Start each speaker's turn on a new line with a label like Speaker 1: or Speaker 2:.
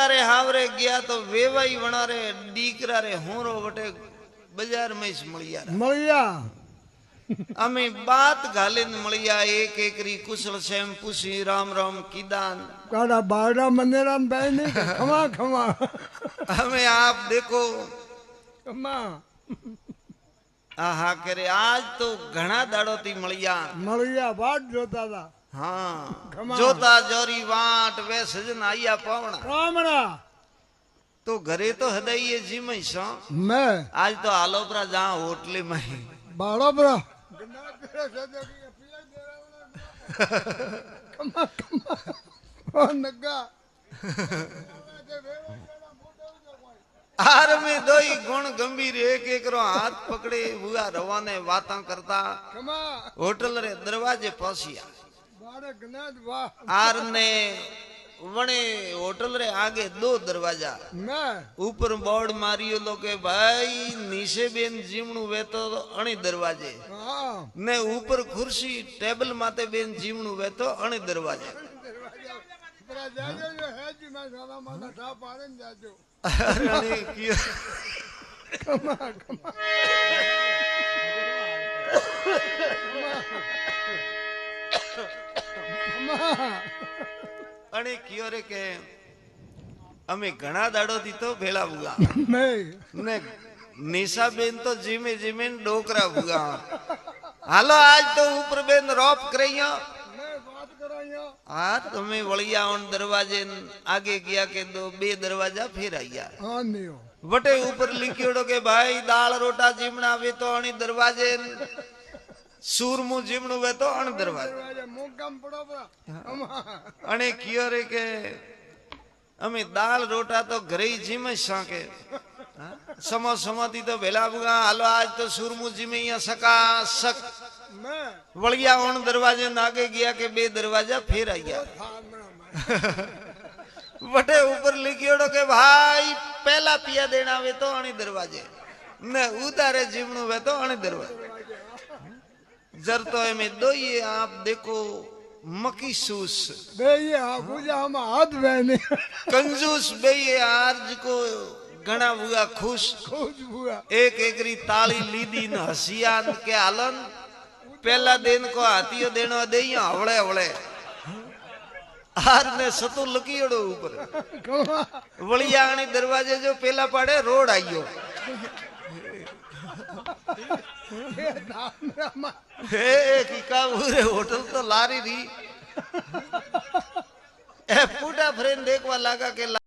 Speaker 1: डीकरा रे हावरे गया तो वेवाई वणा रे डीकरा रे होरो वटे बाजार में मळिया
Speaker 2: મળ્યા
Speaker 1: अमे बात घालिन मळिया एक एकरी कुशल सेम पूछी राम राम कीदान
Speaker 2: કાડા બારડા મંદિરામ બેન નહીં ખમા ખમા
Speaker 1: हमें आप देखो
Speaker 2: ખમા
Speaker 1: आहा करे आज तो घना दाड़ो थी मळिया
Speaker 2: મળ્યા વાટ જોતા હતા
Speaker 1: हाँ
Speaker 2: खमा।
Speaker 1: जोता जोरी वाट वे सजन आया पावना
Speaker 2: કામણા
Speaker 1: तो घरे तो हदई जी में सो
Speaker 2: મેં
Speaker 1: आज तो आलोपरा जहाँ होटले में
Speaker 2: બાળોબરા ખમા ખમા ઓ નગા
Speaker 1: आर में दोई गुण गंभीर एक एक रो हाथ पकड़े हुआ रवाने बातां करता
Speaker 2: ખમા
Speaker 1: होटल रे दरवाजे पहुंचिया
Speaker 2: બાળક ગનાદ વાહ
Speaker 1: आर ने वणे होटल रे आगे दो दरवाजा
Speaker 2: મેં
Speaker 1: ऊपर बोर्ड मारियो लो के भाई नीचे बेन जीवणु वेतो अणी दरवाजे
Speaker 2: હા
Speaker 1: ने ऊपर खुर्सी टेबल माते बेन जीवणु वेतो अणी दरवाजे
Speaker 2: પેલા જાજો જો હેજી માં સાલા માથા ઠા પાડે ને જાજો
Speaker 1: अरे कियो
Speaker 2: ખમા ખમા ખમા
Speaker 1: अणी कियो रे के अमे घणा दाड़ो थी तो भेला हुआ
Speaker 2: મેં
Speaker 1: ने निशा बेन तो जीमे जीमे डोकरा हुआ हालो आज तो ऊपर बेन रॉप करइयो
Speaker 2: મેં વાત કરાયો
Speaker 1: हाँ तुम्हें वलिया उन दरवाजे आगे किया के दो बे दरवाजा फिर आया
Speaker 2: હા નિયો
Speaker 1: वटे ऊपर लिखियोड़ो के भाई दाल रोटा जीमना वे तो अणी दरवाजे सूरमु जीमणु वे तो अण दरवाजे
Speaker 2: દરવાજે મોકામ પડો પરા ખમા
Speaker 1: अणे कियो रे के अमे दाल रोटा तो घरे ही जीमे साके समो समाती तो भेला बुगा हालो आज तो सूरमु जीमे या सका सक
Speaker 2: મેં
Speaker 1: वलिया उन दरवाजे न आगे गया के बे दरवाजा फिर आया
Speaker 2: થામણા
Speaker 1: वटे ऊपर लिखियोड़ो के भाई पहला पिया देना वे तो अणी दरवाजे न उतारे जीवणु वे तो अणी दरवाजे जर तो में दो ये आप देखो मकी सूस
Speaker 2: બે આ પૂજામાં હાથ બેની
Speaker 1: कंजूस बे ये आर्ज को घना हुआ खुश
Speaker 2: ખુશ ભૂયા
Speaker 1: एक एकरी ताली लीदी न हसियान के आलन पहला दिन को हाथियो देनो दे हवड़े हवड़े आर ने सतु लकीड़ो ऊपर
Speaker 2: ખમા
Speaker 1: वलियाणी दरवाजे जो पहला पाड़े रोड आइयो
Speaker 2: એ થામણામાં
Speaker 1: हे की का पूरे होटल तो लारी रही ए पूटा फ्रेंड देखवा लगा के